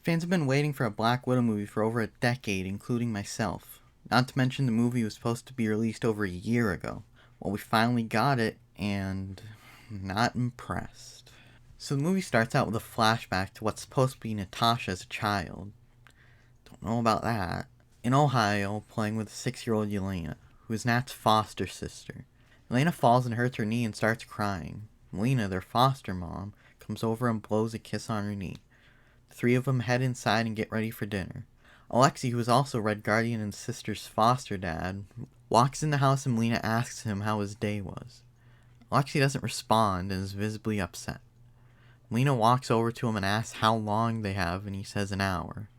Fans have been waiting for a Black Widow movie for over a decade, including myself. Not to mention the movie was supposed to be released over a year ago. Well, we finally got it, and not impressed. So the movie starts out with a flashback to what's supposed to be Natasha as a child. Don't know about that. In Ohio, playing with 6-year-old Yelena, who is Nat's foster sister. Yelena falls and hurts her knee and starts crying. Melina, their foster mom, comes over and blows a kiss on her knee. The three of them head inside and get ready for dinner. Alexei, who is also Red Guardian and sister's foster dad, walks in the house and Melina asks him how his day was. Alexei doesn't respond and is visibly upset. Melina walks over to him and asks how long they have, and he says an hour.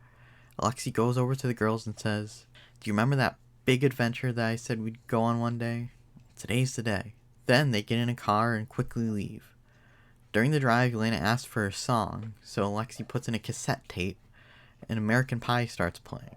Alexei goes over to the girls and says, "Do you remember that big adventure that I said we'd go on one day? Today's the day." Then they get in a car and quickly leave. During the drive, Yelena asks for a song, so Alexei puts in a cassette tape, and American Pie starts playing.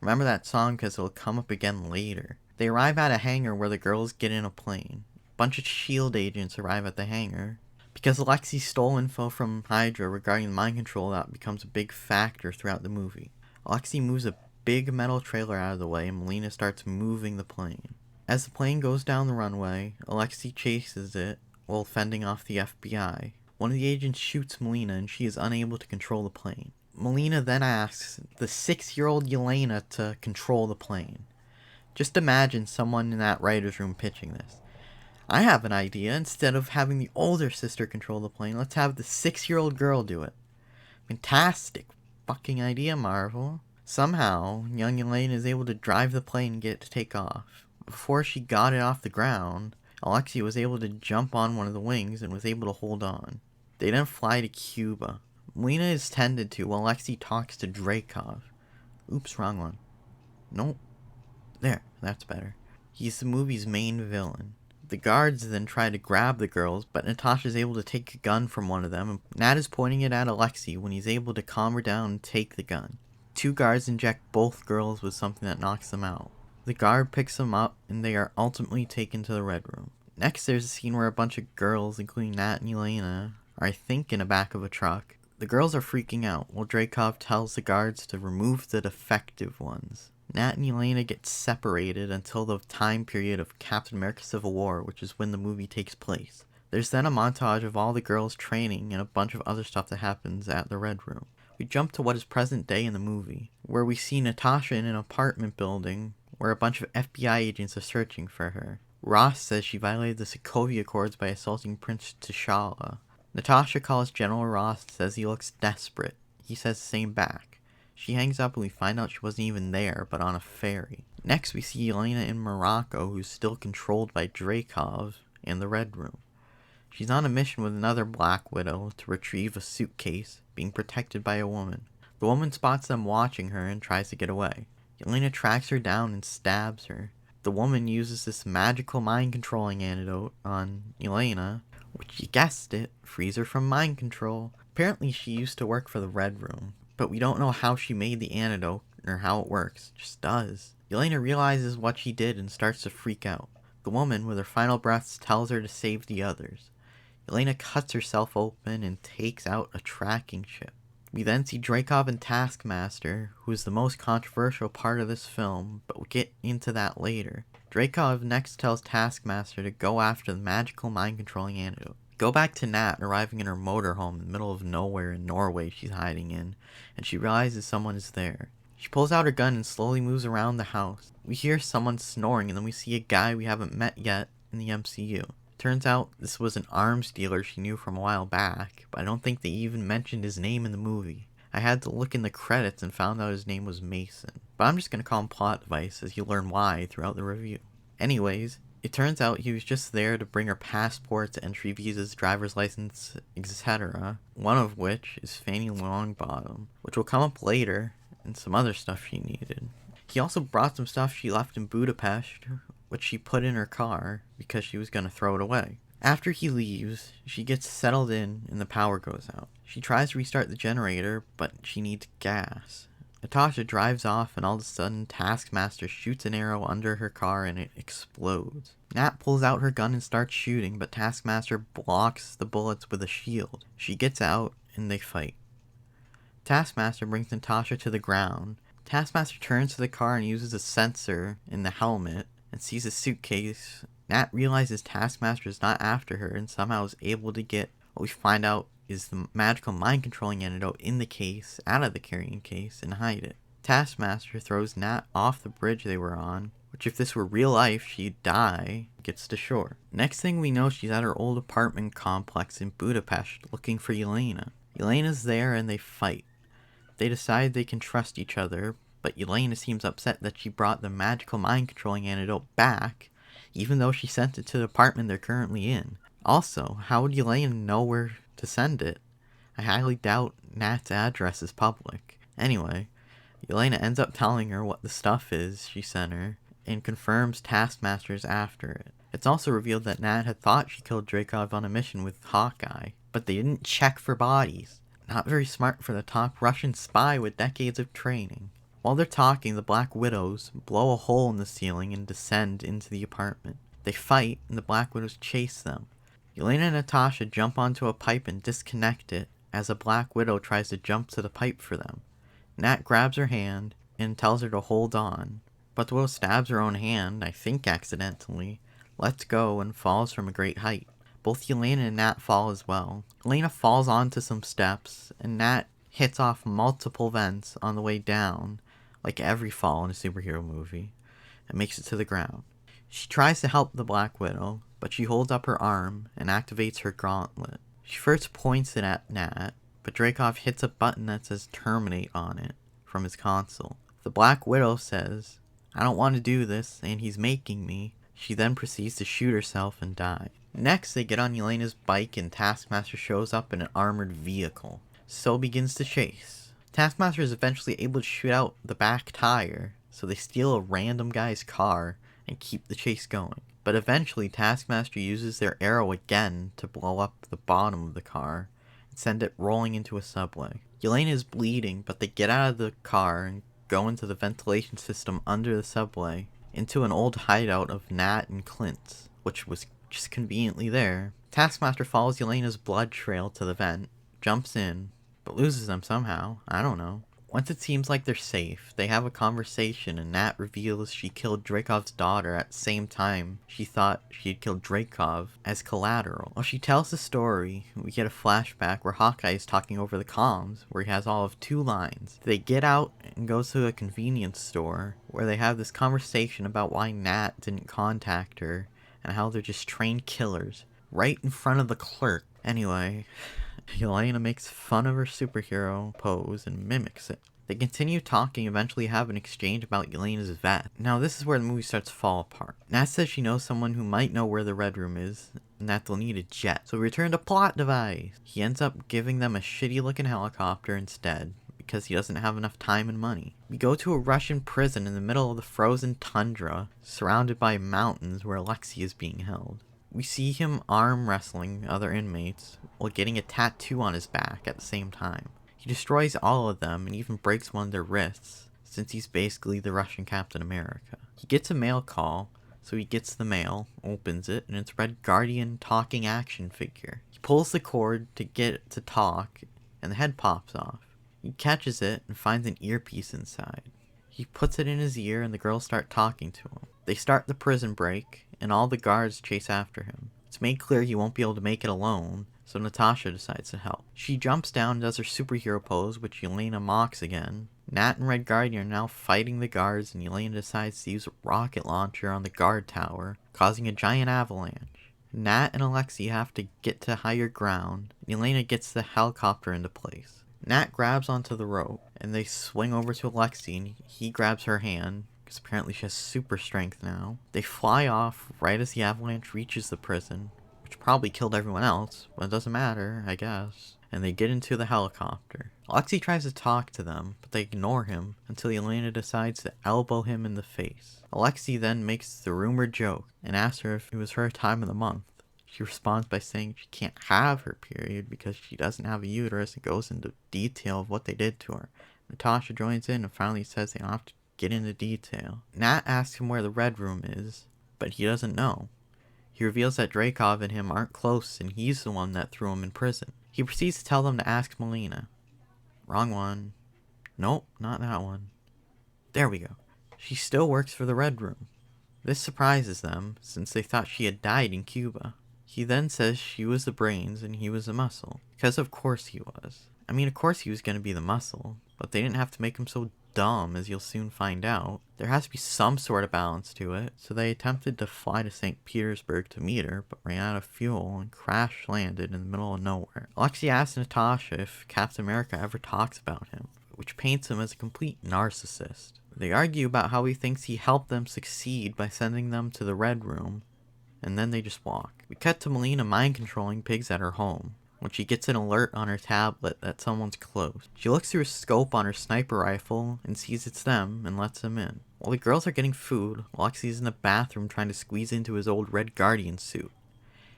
Remember that song because it'll come up again later. They arrive at a hangar where the girls get in a plane. A bunch of S.H.I.E.L.D. agents arrive at the hangar. Because Alexei stole info from Hydra regarding mind control, that becomes a big factor throughout the movie. Alexei moves a big metal trailer out of the way and Melina starts moving the plane. As the plane goes down the runway, Alexei chases it while fending off the FBI. One of the agents shoots Melina and she is unable to control the plane. Melina then asks the 6-year-old Yelena to control the plane. Just imagine someone in that writer's room pitching this. I have an idea. Instead of having the older sister control the plane, let's have the 6-year-old girl do it. Fantastic fucking idea, Marvel. Somehow, young Elaine is able to drive the plane and get it to take off. Before she got it off the ground, Alexei was able to jump on one of the wings and was able to hold on. They then fly to Cuba. Melina is tended to while Alexei talks to Dreykov. Oops, wrong one. Nope. There, that's better. He's the movie's main villain. The guards then try to grab the girls, but Natasha is able to take a gun from one of them, and Nat is pointing it at Alexei when he's able to calm her down and take the gun. 2 guards inject both girls with something that knocks them out. The guard picks them up, and they are ultimately taken to the Red Room. Next, there's a scene where a bunch of girls, including Nat and Yelena, are I think in the back of a truck. The girls are freaking out, while Dreykov tells the guards to remove the defective ones. Nat and Yelena get separated until the time period of Captain America Civil War, which is when the movie takes place. There's then a montage of all the girls training and a bunch of other stuff that happens at the Red Room. We jump to what is present day in the movie, where we see Natasha in an apartment building where a bunch of FBI agents are searching for her. Ross says she violated the Sokovia Accords by assaulting Prince T'Challa. Natasha calls General Ross and says he looks desperate. He says the same back. She hangs up and we find out she wasn't even there, but on a ferry. Next we see Yelena in Morocco, who's still controlled by Dreykov in the Red Room. She's on a mission with another Black Widow to retrieve a suitcase being protected by a woman. The woman spots them watching her and tries to get away. Yelena tracks her down and stabs her. The woman uses this magical mind controlling antidote on Yelena, which, you guessed it, frees her from mind control. Apparently she used to work for the Red Room, but we don't know how she made the antidote or how it works. It just does. Yelena realizes what she did and starts to freak out. The woman, with her final breaths, tells her to save the others. Yelena cuts herself open and takes out a tracking ship. We then see Dreykov and Taskmaster, who is the most controversial part of this film, but we'll get into that later. Dreykov next tells Taskmaster to go after the magical mind-controlling antidote. Go back to Nat arriving in her motorhome in the middle of nowhere in Norway she's hiding in, and she realizes someone is there. She pulls out her gun and slowly moves around the house. We hear someone snoring, and then we see a guy we haven't met yet in the MCU. Turns out this was an arms dealer she knew from a while back, but I don't think they even mentioned his name in the movie. I had to look in the credits and found out his name was Mason, but I'm just going to call him Plot Device as you'll learn why throughout the review. Anyways, it turns out he was just there to bring her passports, entry visas, driver's license, etc., one of which is Fanny Longbottom, which will come up later, and some other stuff she needed. He also brought some stuff she left in Budapest, which she put in her car because she was going to throw it away. After he leaves, she gets settled in and the power goes out. She tries to restart the generator, but she needs gas. Natasha drives off and all of a sudden Taskmaster shoots an arrow under her car and it explodes. Nat pulls out her gun and starts shooting, but Taskmaster blocks the bullets with a shield. She gets out and they fight. Taskmaster brings Natasha to the ground. Taskmaster turns to the car and uses a sensor in the helmet and sees a suitcase. Nat realizes Taskmaster is not after her and somehow is able to get what we find out is the magical mind controlling antidote in the case out of the carrying case and hide it. Taskmaster throws Nat off the bridge they were on, which if this were real life, she'd die, gets to shore. Next thing we know, she's at her old apartment complex in Budapest looking for Yelena. Yelena's there and they fight. They decide they can trust each other, but Yelena seems upset that she brought the magical mind controlling antidote back, even though she sent it to the apartment they're currently in. Also, how would Yelena know where to send it? I highly doubt Nat's address is public. Anyway, Yelena ends up telling her what the stuff is she sent her, and confirms Taskmaster's after it. It's also revealed that Nat had thought she killed Dreykov on a mission with Hawkeye, but they didn't check for bodies. Not very smart for the top Russian spy with decades of training. While they're talking, the Black Widows blow a hole in the ceiling and descend into the apartment. They fight, and the Black Widows chase them. Yelena and Natasha jump onto a pipe and disconnect it as a Black Widow tries to jump to the pipe for them. Nat grabs her hand and tells her to hold on, but the widow stabs her own hand, I think accidentally, lets go, and falls from a great height. Both Yelena and Nat fall as well. Yelena falls onto some steps, and Nat hits off multiple vents on the way down, like every fall in a superhero movie, and makes it to the ground. She tries to help the Black Widow, but she holds up her arm and activates her gauntlet. She first points it at Nat, but Dreykov hits a button that says terminate on it from his console. The Black Widow says, "I don't want to do this, and he's making me." She then proceeds to shoot herself and die. Next, they get on Yelena's bike and Taskmaster shows up in an armored vehicle. So begins the chase. Taskmaster is eventually able to shoot out the back tire, so they steal a random guy's car and keep the chase going. But eventually, Taskmaster uses their arrow again to blow up the bottom of the car and send it rolling into a subway. Yelena is bleeding, but they get out of the car and go into the ventilation system under the subway, into an old hideout of Nat and Clint's, which was just conveniently there. Taskmaster follows Yelena's blood trail to the vent, jumps in, but loses them somehow. I don't know. Once it seems like they're safe, they have a conversation and Nat reveals she killed Dreykov's daughter at the same time she thought she had killed Dreykov as collateral. While she tells the story, we get a flashback where Hawkeye is talking over the comms, where he has all of 2 lines. They get out and go to a convenience store where they have this conversation about why Nat didn't contact her and how they're just trained killers right in front of the clerk. Anyway, Yelena makes fun of her superhero pose and mimics it. They continue talking, eventually have an exchange about Yelena's vet. Now this is where the movie starts to fall apart. Nat says she knows someone who might know where the Red Room is, and that they'll need a jet. So we return to plot device. He ends up giving them a shitty looking helicopter instead, because he doesn't have enough time and money. We go to a Russian prison in the middle of the frozen tundra, surrounded by mountains where Alexei is being held. We see him arm wrestling other inmates while getting a tattoo on his back at the same time. He destroys all of them and even breaks one of their wrists, since he's basically the Russian Captain America. He gets a mail call, so he gets the mail, opens it, and it's Red Guardian talking action figure. He pulls the cord to get it to talk, and the head pops off. He catches it and finds an earpiece inside. He puts it in his ear and the girls start talking to him. They start the prison break, and all the guards chase after him. It's made clear he won't be able to make it alone, so Natasha decides to help. She jumps down and does her superhero pose, which Yelena mocks again. Nat and Red Guardian are now fighting the guards, and Yelena decides to use a rocket launcher on the guard tower, causing a giant avalanche. Nat and Alexei have to get to higher ground, and Yelena gets the helicopter into place. Nat grabs onto the rope, and they swing over to Alexei, and he grabs her hand, because apparently she has super strength now. They fly off right as the avalanche reaches the prison, which probably killed everyone else, but it doesn't matter, I guess. And they get into the helicopter. Alexei tries to talk to them, but they ignore him until Yelena decides to elbow him in the face. Alexei then makes the rumored joke and asks her if it was her time of the month. She responds by saying she can't have her period because she doesn't have a uterus, and goes into detail of what they did to her. Natasha joins in and finally says they don't have to get into detail. Nat asks him where the Red Room is, but he doesn't know. He reveals that Dreykov and him aren't close and he's the one that threw him in prison. He proceeds to tell them to ask Melina. Wrong one. Nope, not that one. There we go. She still works for the Red Room. This surprises them, since they thought she had died in Cuba. He then says she was the brains and he was the muscle. Because of course he was. I mean, of course he was going to be the muscle, but they didn't have to make him so dumb, as you'll soon find out. There has to be some sort of balance to it, so they attempted to fly to St. Petersburg to meet her, but ran out of fuel and crash landed in the middle of nowhere. Alexei asks Natasha if Captain America ever talks about him, which paints him as a complete narcissist. They argue about how he thinks he helped them succeed by sending them to the Red Room, and then they just walk. We cut to Melina mind-controlling pigs at her home, when she gets an alert on her tablet that someone's close. She looks through a scope on her sniper rifle and sees it's them and lets them in. While the girls are getting food, Alexei's in the bathroom trying to squeeze into his old Red Guardian suit.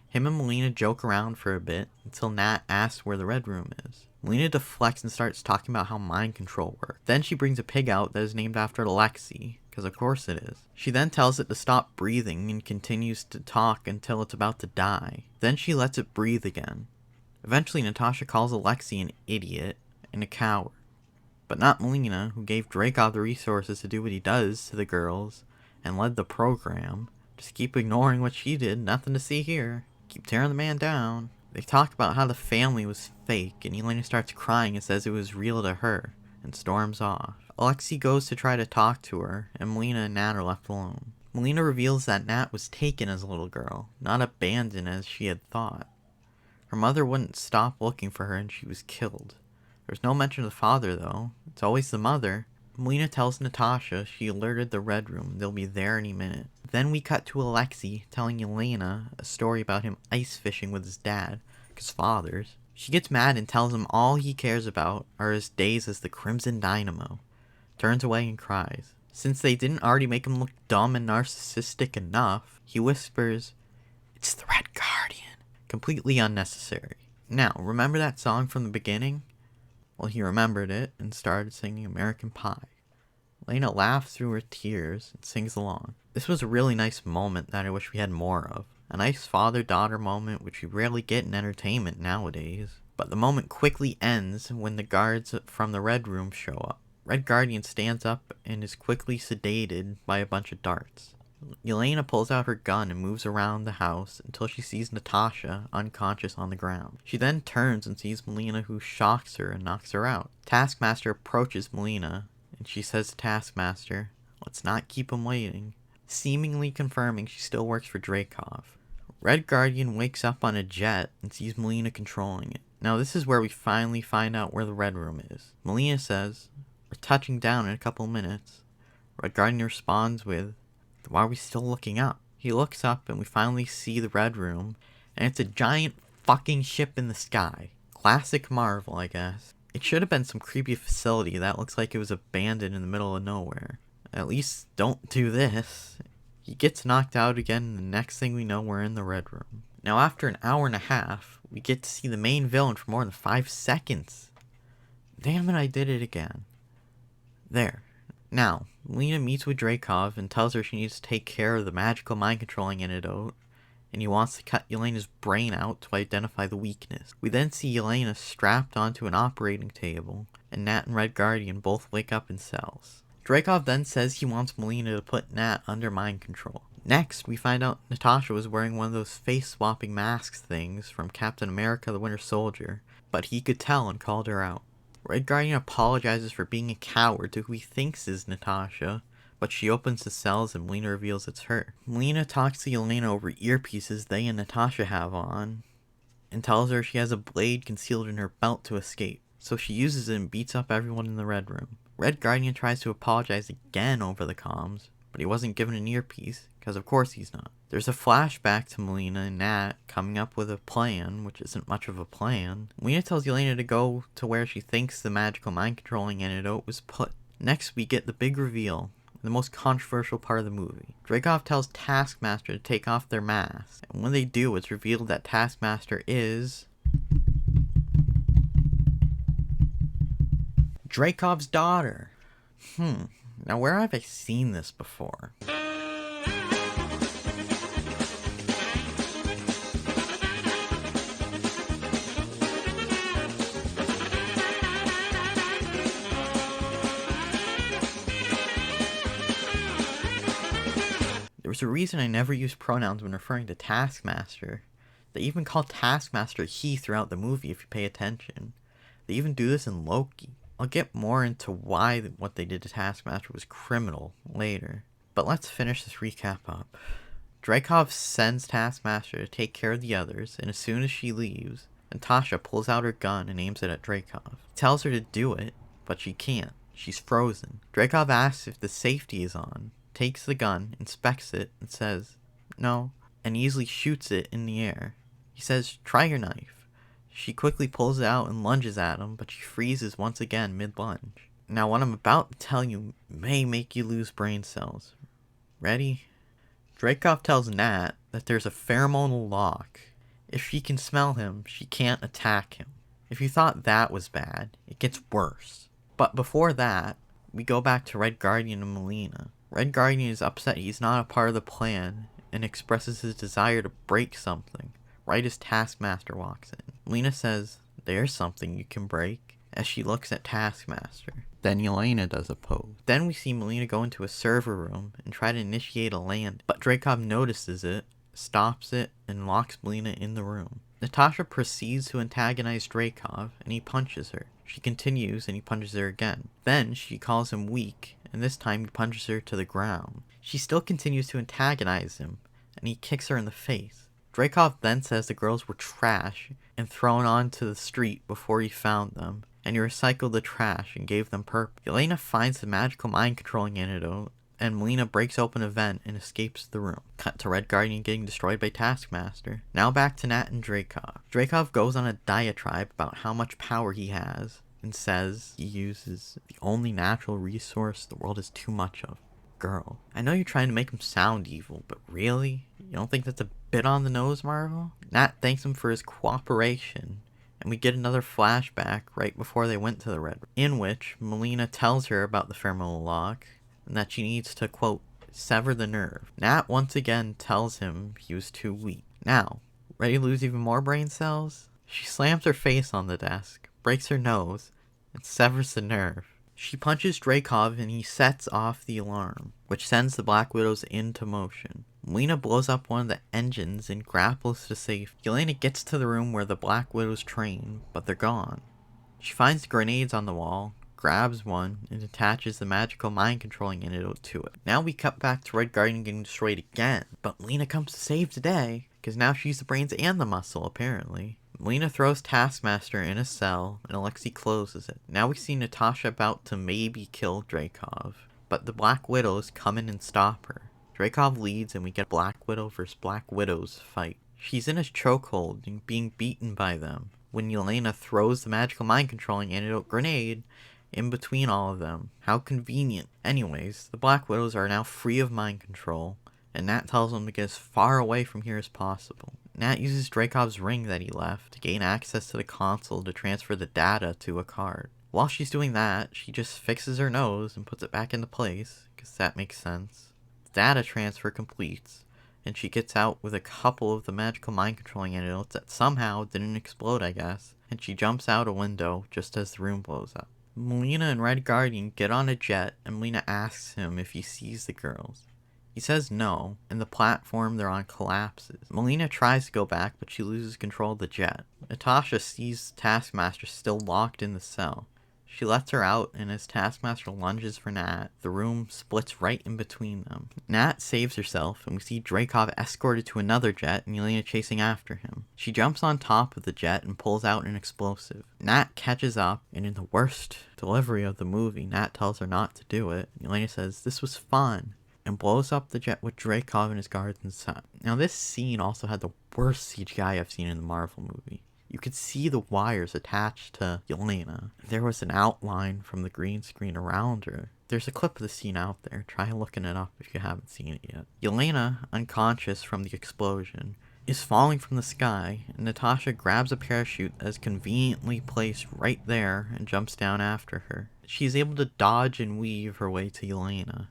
Him and Melina joke around for a bit until Nat asks where the Red Room is. Melina deflects and starts talking about how mind control works. Then she brings a pig out that is named after Alexei, because of course it is. She then tells it to stop breathing and continues to talk until it's about to die. Then she lets it breathe again. Eventually Natasha calls Alexei an idiot and a coward. But not Melina, who gave Dreykov the resources to do what he does to the girls and led the program. Just keep ignoring what she did, nothing to see here. Keep tearing the man down. They talk about how the family was fake, and Elena starts crying and says it was real to her, and storms off. Alexei goes to try to talk to her, and Melina and Nat are left alone. Melina reveals that Nat was taken as a little girl, not abandoned as she had thought. Her mother wouldn't stop looking for her and she was killed. There's no mention of the father though, it's always the mother. Melina tells Natasha she alerted the Red Room, they'll be there any minute. Then we cut to Alexei telling Elena a story about him ice fishing with his dad, his father's. She gets mad and tells him all he cares about are his days as the Crimson Dynamo. Turns away and cries. Since they didn't already make him look dumb and narcissistic enough, he whispers, "It's the Red Guardian." Completely unnecessary. Now, remember that song from the beginning? Well, he remembered it and started singing American Pie. Elena laughs through her tears and sings along. This was a really nice moment that I wish we had more of. A nice father-daughter moment which we rarely get in entertainment nowadays. But the moment quickly ends when the guards from the Red Room show up. Red Guardian stands up and is quickly sedated by a bunch of darts. Elena pulls out her gun and moves around the house until she sees Natasha unconscious on the ground. She then turns and sees Melina, who shocks her and knocks her out. Taskmaster approaches Melina and she says to Taskmaster, "Let's not keep him waiting," seemingly confirming she still works for Dreykov. Red Guardian wakes up on a jet and sees Melina controlling it. Now this is where we finally find out where the Red Room is. Melina says, "We're touching down in a couple minutes." Red Guardian responds with, "Why are we still looking up?" He looks up and we finally see the Red Room, and it's a giant fucking ship in the sky. Classic Marvel, I guess. It should have been some creepy facility that looks like it was abandoned in the middle of nowhere. At least don't do this. He gets knocked out again, and the next thing we know we're in the Red Room. Now after an hour and a half, we get to see the main villain for more than 5 seconds. Damn it, I did it again. There. Now, Melina meets with Dreykov and tells her she needs to take care of the magical mind-controlling antidote, and he wants to cut Elena's brain out to identify the weakness. We then see Elena strapped onto an operating table, and Nat and Red Guardian both wake up in cells. Dreykov then says he wants Melina to put Nat under mind control. Next, we find out Natasha was wearing one of those face-swapping masks things from Captain America the Winter Soldier, but he could tell and called her out. Red Guardian apologizes for being a coward to who he thinks is Natasha, but she opens the cells and Melina reveals it's her. Melina talks to Elena over earpieces they and Natasha have on, and tells her she has a blade concealed in her belt to escape, so she uses it and beats up everyone in the Red Room. Red Guardian tries to apologize again over the comms, but he wasn't given an earpiece, because of course he's not. There's a flashback to Melina and Nat coming up with a plan, which isn't much of a plan. Melina tells Elena to go to where she thinks the magical mind-controlling antidote was put. Next, we get the big reveal, the most controversial part of the movie. Dreykov tells Taskmaster to take off their masks, and when they do, it's revealed that Taskmaster is Dreykov's daughter. Now where have I seen this before? There's a reason I never use pronouns when referring to Taskmaster. They even call Taskmaster he throughout the movie if you pay attention. They even do this in Loki. I'll get more into why what they did to Taskmaster was criminal later. But let's finish this recap up. Dreykov sends Taskmaster to take care of the others, and as soon as she leaves, Natasha pulls out her gun and aims it at Dreykov. He tells her to do it, but she can't. She's frozen. Dreykov asks if the safety is on, takes the gun, inspects it, and says, no, and easily shoots it in the air. He says, try your knife. She quickly pulls it out and lunges at him, but she freezes once again mid-lunge. Now what I'm about to tell you may make you lose brain cells. Ready? Dreykov tells Nat that there's a pheromonal lock. If she can smell him, she can't attack him. If you thought that was bad, it gets worse. But before that, we go back to Red Guardian and Melina. Red Guardian is upset he's not a part of the plan and expresses his desire to break something right as Taskmaster walks in. Melina says, there's something you can break, as she looks at Taskmaster. Then Yelena does a pose. Then we see Melina go into a server room and try to initiate a land, but Dreykov notices it, stops it, and locks Melina in the room. Natasha proceeds to antagonize Dreykov, and he punches her. She continues, and he punches her again. Then she calls him weak, and this time he punches her to the ground. She still continues to antagonize him, and he kicks her in the face. Dreykov then says the girls were trash and thrown onto the street before he found them, and he recycled the trash and gave them purpose. Yelena finds the magical mind-controlling antidote, and Melina breaks open a vent and escapes the room. Cut to Red Guardian getting destroyed by Taskmaster. Now back to Nat and Dreykov. Dreykov goes on a diatribe about how much power he has, and says he uses the only natural resource the world has too much of. Girl. I know you're trying to make him sound evil, but really? You don't think that's a bit on the nose, Marvel? Nat thanks him for his cooperation, and we get another flashback right before they went to the Red Room, in which Melina tells her about the pheromonal lock, and that she needs to, quote, sever the nerve. Nat once again tells him he was too weak. Now, ready to lose even more brain cells? She slams her face on the desk, breaks her nose, and severs the nerve. She punches Dreykov and he sets off the alarm, which sends the Black Widows into motion. Melina blows up one of the engines and grapples to safety. Yelena gets to the room where the Black Widows train, but they're gone. She finds the grenades on the wall, grabs one, and attaches the magical mind-controlling antidote to it. Now we cut back to Red Guardian getting destroyed again, but Melina comes to save the day, because now she's the brains and the muscle, apparently. Melina throws Taskmaster in a cell, and Alexei closes it. Now we see Natasha about to maybe kill Dreykov, but the Black Widows come in and stop her. Dreykov leads, and we get a Black Widow versus Black Widows fight. She's in a chokehold and being beaten by them, when Yelena throws the magical mind-controlling antidote grenade in between all of them. How convenient. Anyways, the Black Widows are now free of mind control, and Nat tells them to get as far away from here as possible. Nat uses Dreykov's ring that he left to gain access to the console to transfer the data to a card. While she's doing that, she just fixes her nose and puts it back into place, because that makes sense. The data transfer completes, and she gets out with a couple of the magical mind-controlling antidotes that somehow didn't explode, I guess, and she jumps out a window just as the room blows up. Melina and Red Guardian get on a jet, and Melina asks him if he sees the girls. He says no, and the platform they're on collapses. Melina tries to go back, but she loses control of the jet. Natasha sees Taskmaster still locked in the cell. She lets her out, and as Taskmaster lunges for Nat, the room splits right in between them. Nat saves herself, and we see Dreykov escorted to another jet and Yelena chasing after him. She jumps on top of the jet and pulls out an explosive. Nat catches up, and in the worst delivery of the movie, Nat tells her not to do it. Yelena says, "This was fun," and blows up the jet with Dreykov and his guards inside. Now this scene also had the worst CGI I've seen in the Marvel movie. You could see the wires attached to Yelena. There was an outline from the green screen around her. There's a clip of the scene out there. Try looking it up if you haven't seen it yet. Yelena, unconscious from the explosion, is falling from the sky, and Natasha grabs a parachute that is conveniently placed right there and jumps down after her. She is able to dodge and weave her way to Yelena,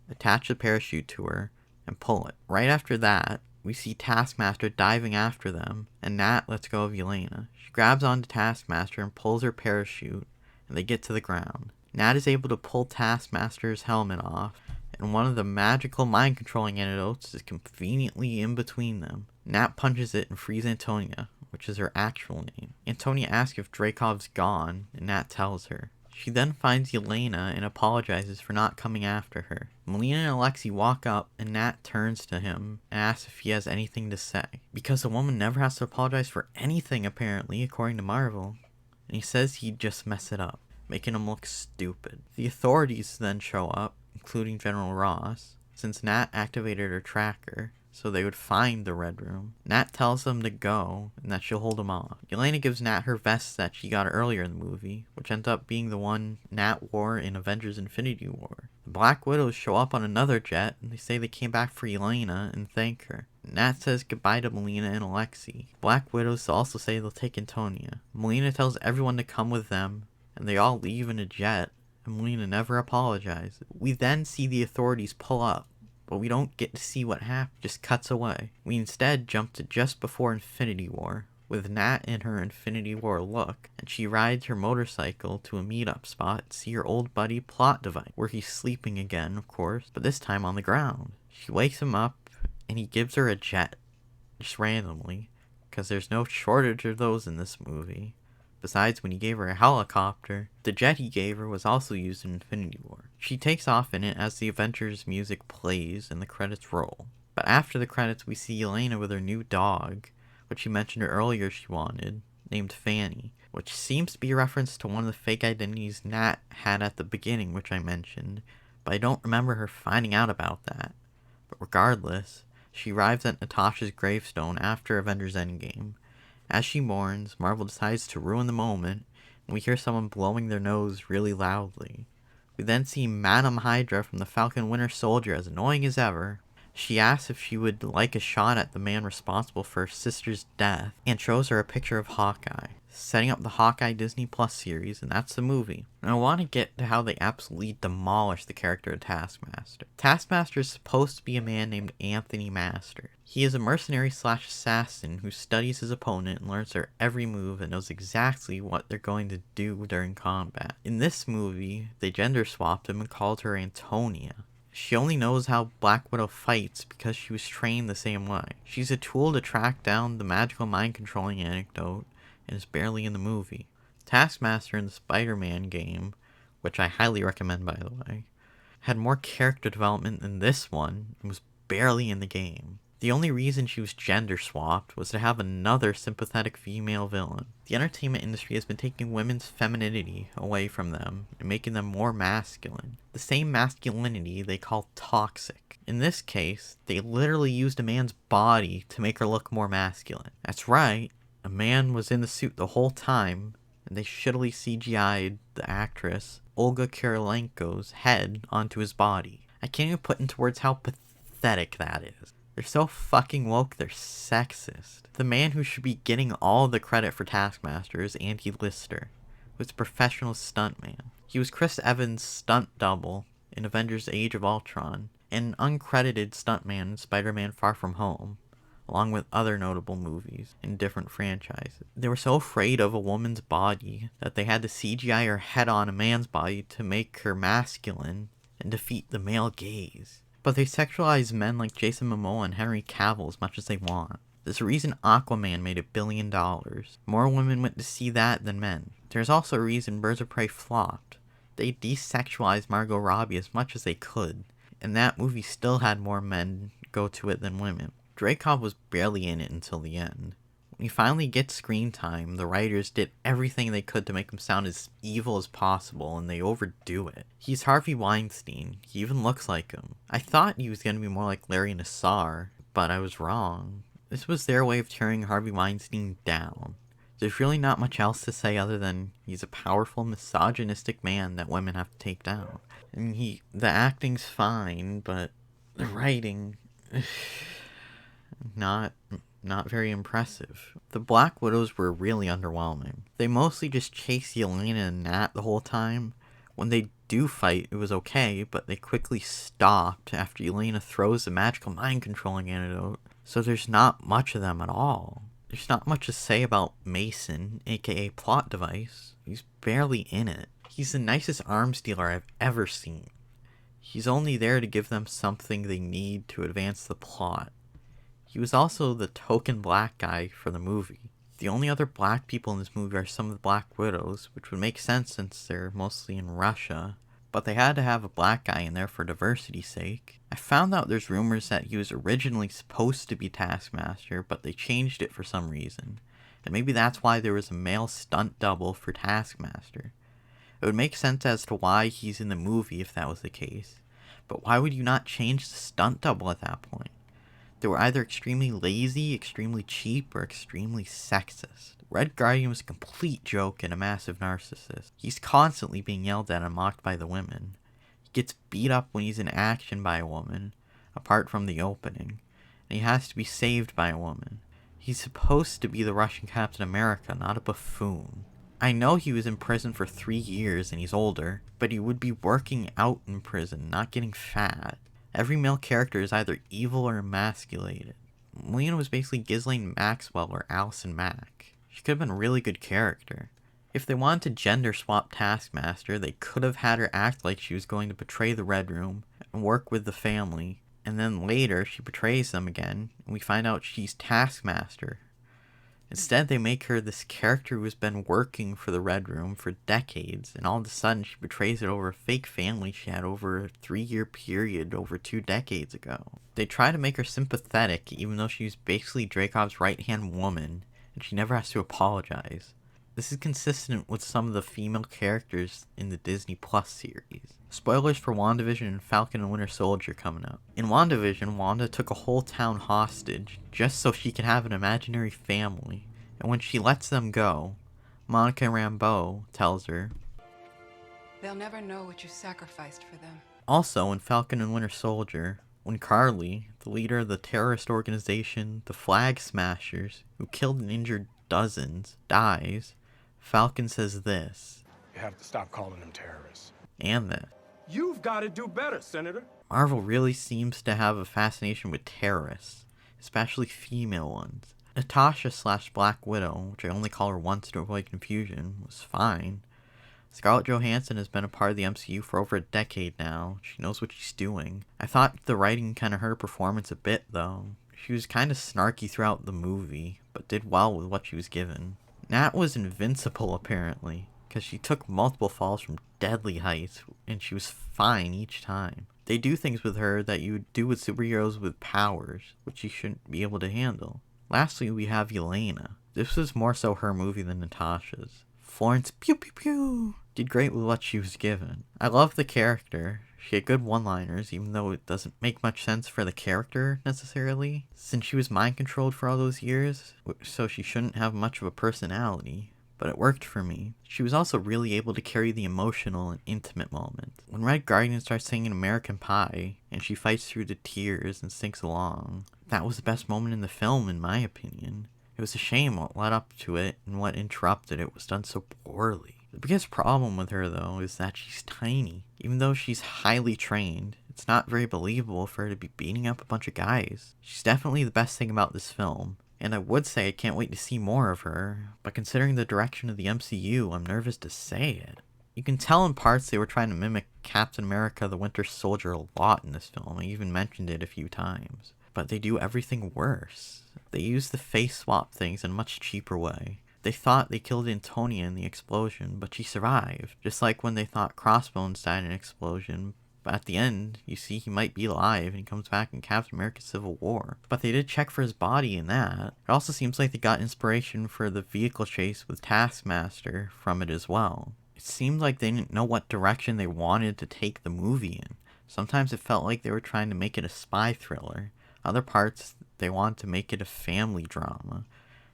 attach the parachute to her, and pull it. Right after that, we see Taskmaster diving after them, and Nat lets go of Yelena. She grabs onto Taskmaster and pulls her parachute, and they get to the ground. Nat is able to pull Taskmaster's helmet off, and one of the magical mind-controlling antidotes is conveniently in between them. Nat punches it and frees Antonia, which is her actual name. Antonia asks if Dreykov's gone, and Nat tells her. She then finds Yelena and apologizes for not coming after her. Melina and Alexei walk up, and Nat turns to him and asks if he has anything to say. Because the woman never has to apologize for anything, apparently, according to Marvel. And he says he'd just mess it up, making him look stupid. The authorities then show up, including General Ross, since Nat activated her tracker, so they would find the Red Room. Nat tells them to go, and that she'll hold them off. Yelena gives Nat her vest that she got earlier in the movie, which ends up being the one Nat wore in Avengers Infinity War. The Black Widows show up on another jet, and they say they came back for Yelena and thank her. Nat says goodbye to Melina and Alexei. Black Widows also say they'll take Antonia. Melina tells everyone to come with them, and they all leave in a jet, and Melina never apologizes. We then see the authorities pull up, but we don't get to see what happened, just cuts away. We instead jump to just before Infinity War, with Nat in her Infinity War look, and she rides her motorcycle to a meetup spot to see her old buddy Plot Device, where he's sleeping again, of course, but this time on the ground. She wakes him up, and he gives her a jet, just randomly, because there's no shortage of those in this movie. Besides, when he gave her a helicopter, the jet he gave her was also used in Infinity War. She takes off in it as the Avengers music plays and the credits roll. But after the credits, we see Yelena with her new dog, which she mentioned earlier she wanted, named Fanny, which seems to be a reference to one of the fake identities Nat had at the beginning, which I mentioned, but I don't remember her finding out about that. But regardless, she arrives at Natasha's gravestone after Avengers Endgame. As she mourns, Marvel decides to ruin the moment, and we hear someone blowing their nose really loudly. We then see Madame Hydra from the Falcon Winter Soldier, as annoying as ever. She asks if she would like a shot at the man responsible for her sister's death, and shows her a picture of Hawkeye, setting up the Hawkeye Disney Plus series, and that's the movie. And I want to get to how they absolutely demolish the character of Taskmaster. Taskmaster is supposed to be a man named Anthony Master. He is a mercenary/assassin who studies his opponent and learns their every move and knows exactly what they're going to do during combat. In this movie, they gender swapped him and called her Antonia. She only knows how Black Widow fights because she was trained the same way. She's a tool to track down the magical mind-controlling anecdote and is barely in the movie. Taskmaster in the Spider-Man game, which I highly recommend by the way, had more character development than this one and was barely in the game. The only reason she was gender swapped was to have another sympathetic female villain. The entertainment industry has been taking women's femininity away from them and making them more masculine. The same masculinity they call toxic. In this case, they literally used a man's body to make her look more masculine. That's right, a man was in the suit the whole time, and they shittily CGI'd the actress Olga Kurylenko's head onto his body. I can't even put into words how pathetic that is. They're so fucking woke, they're sexist. The man who should be getting all the credit for Taskmaster is Andy Lister, who's a professional stuntman. He was Chris Evans' stunt double in Avengers Age of Ultron, and an uncredited stuntman in Spider-Man Far From Home, along with other notable movies in different franchises. They were so afraid of a woman's body that they had to CGI her head on a man's body to make her masculine and defeat the male gaze. But they sexualize men like Jason Momoa and Henry Cavill as much as they want. There's a reason Aquaman made $1 billion. More women went to see that than men. There's also a reason Birds of Prey flopped. They desexualized Margot Robbie as much as they could, and that movie still had more men go to it than women. Dreykov was barely in it until the end. When he finally gets screen time, the writers did everything they could to make him sound as evil as possible, and they overdo it. He's Harvey Weinstein. He even looks like him. I thought he was going to be more like Larry Nassar, but I was wrong. This was their way of tearing Harvey Weinstein down. There's really not much else to say other than he's a powerful, misogynistic man that women have to take down. And the acting's fine, but the writing, not very impressive. The Black Widows were really underwhelming. They mostly just chased Yelena and Nat the whole time. When they do fight, it was okay, but they quickly stopped after Yelena throws the magical mind-controlling antidote, so there's not much of them at all. There's not much to say about Mason, aka Plot Device. He's barely in it. He's the nicest arms dealer I've ever seen. He's only there to give them something they need to advance the plot. He was also the token black guy for the movie. The only other black people in this movie are some of the Black Widows, which would make sense since they're mostly in Russia, but they had to have a black guy in there for diversity's sake. I found out there's rumors that he was originally supposed to be Taskmaster, but they changed it for some reason. And maybe that's why there was a male stunt double for Taskmaster. It would make sense as to why he's in the movie if that was the case. But why would you not change the stunt double at that point? They were either extremely lazy, extremely cheap, or extremely sexist. Red Guardian was a complete joke and a massive narcissist. He's constantly being yelled at and mocked by the women. He gets beat up when he's in action by a woman, apart from the opening, and he has to be saved by a woman. He's supposed to be the Russian Captain America, not a buffoon. I know he was in prison for 3 years and he's older, but he would be working out in prison, not getting fat. Every male character is either evil or emasculated. Lena was basically Ghislaine Maxwell or Allison Mack. She could have been a really good character. If they wanted to gender swap Taskmaster, they could have had her act like she was going to betray the Red Room and work with the family, and then later she betrays them again, and we find out she's Taskmaster. Instead, they make her this character who has been working for the Red Room for decades, and all of a sudden she betrays it over a fake family she had over a 3-year period over 2 decades ago. They try to make her sympathetic, even though she's basically Dreykov's right-hand woman, and she never has to apologize. This is consistent with some of the female characters in the Disney Plus series. Spoilers for WandaVision and Falcon and Winter Soldier coming up. In WandaVision, Wanda took a whole town hostage just so she could have an imaginary family. And when she lets them go, Monica Rambeau tells her, "They'll never know what you sacrificed for them." Also, in Falcon and Winter Soldier, when Carly, the leader of the terrorist organization, the Flag Smashers, who killed and injured dozens, dies, Falcon says this. "You have to stop calling them terrorists." And this. "You've got to do better, Senator." Marvel really seems to have a fascination with terrorists, especially female ones. Natasha/Black Widow, which I only call her once to avoid confusion, was fine. Scarlett Johansson has been a part of the MCU for over a decade now. She knows what she's doing. I thought the writing kind of hurt her performance a bit, though. She was kind of snarky throughout the movie, but did well with what she was given. Nat was invincible, apparently, because she took multiple falls from deadly heights, and she was fine each time. They do things with her that you would do with superheroes with powers, which she shouldn't be able to handle. Lastly, we have Yelena. This was more so her movie than Natasha's. Florence Pew Pew Pew did great with what she was given. I love the character. She had good one-liners, even though it doesn't make much sense for the character, necessarily, since she was mind-controlled for all those years, so she shouldn't have much of a personality, but it worked for me. She was also really able to carry the emotional and intimate moments. When Red Guardian starts singing American Pie, and she fights through the tears and sings along, that was the best moment in the film, in my opinion. It was a shame what led up to it, and what interrupted it was done so poorly. The biggest problem with her, though, is that she's tiny. Even though she's highly trained, it's not very believable for her to be beating up a bunch of guys. She's definitely the best thing about this film, and I would say I can't wait to see more of her, but considering the direction of the MCU, I'm nervous to say it. You can tell in parts they were trying to mimic Captain America the Winter Soldier a lot in this film. I even mentioned it a few times. But they do everything worse. They use the face swap things in a much cheaper way. They thought they killed Antonia in the explosion, but she survived. Just like when they thought Crossbones died in an explosion, but at the end, you see he might be alive and he comes back in Captain America Civil War. But they did check for his body in that. It also seems like they got inspiration for the vehicle chase with Taskmaster from it as well. It seemed like they didn't know what direction they wanted to take the movie in. Sometimes it felt like they were trying to make it a spy thriller. Other parts, they wanted to make it a family drama.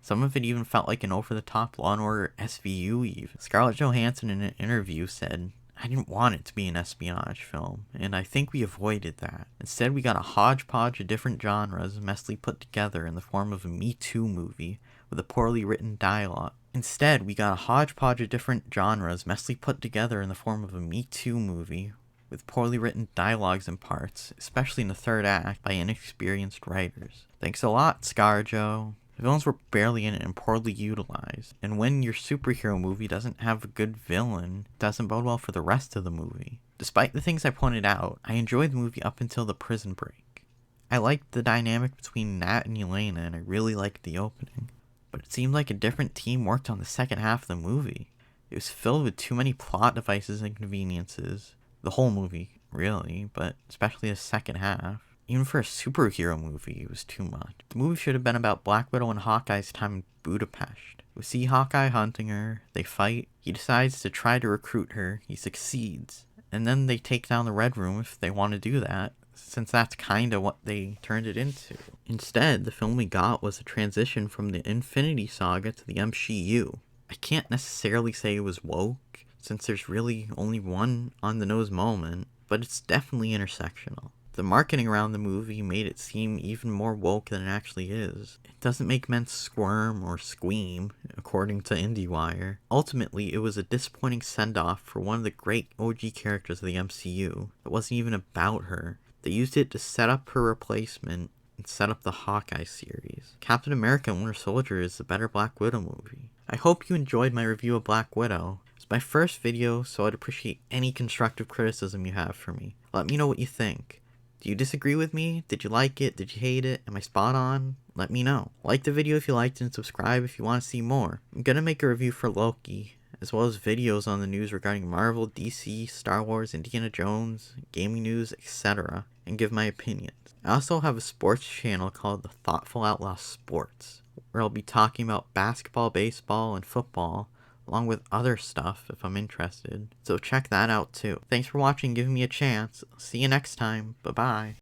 Some of it even felt like an over-the-top Law & Order SVU even. Scarlett Johansson in an interview said, "I didn't want it to be an espionage film, and I think we avoided that. Instead, we got a hodgepodge of different genres messily put together in the form of a Me Too movie with a poorly written dialogue. With poorly written dialogues in parts, especially in the third act, by inexperienced writers. Thanks a lot, ScarJo." The villains were barely in it and poorly utilized. And when your superhero movie doesn't have a good villain, it doesn't bode well for the rest of the movie. Despite the things I pointed out, I enjoyed the movie up until the prison break. I liked the dynamic between Nat and Elena, and I really liked the opening. But it seemed like a different team worked on the second half of the movie. It was filled with too many plot devices and conveniences. The whole movie, really, but especially the second half. Even for a superhero movie, it was too much. The movie should have been about Black Widow and Hawkeye's time in Budapest. We see Hawkeye hunting her, they fight, he decides to try to recruit her, he succeeds. And then they take down the Red Room if they want to do that, since that's kinda what they turned it into. Instead, the film we got was a transition from the Infinity Saga to the MCU. I can't necessarily say it was woke, since there's really only one on-the-nose moment, but it's definitely intersectional. The marketing around the movie made it seem even more woke than it actually is. It doesn't make men squirm or squeam, according to IndieWire. Ultimately, it was a disappointing send-off for one of the great OG characters of the MCU. It wasn't even about her. They used it to set up her replacement and set up the Hawkeye series. Captain America and Winter Soldier is the better Black Widow movie. I hope you enjoyed my review of Black Widow. It's my first video, so I'd appreciate any constructive criticism you have for me. Let me know what you think. Do you disagree with me? Did you like it? Did you hate it? Am I spot on? Let me know. Like the video if you liked it and subscribe if you want to see more. I'm gonna make a review for Loki, as well as videos on the news regarding Marvel, DC, Star Wars, Indiana Jones, gaming news, etc., and give my opinions. I also have a sports channel called The Thoughtful Outlaw Sports, where I'll be talking about basketball, baseball, and football, along with other stuff if I'm interested. So check that out too. Thanks for watching and giving me a chance. See you next time. Bye-bye.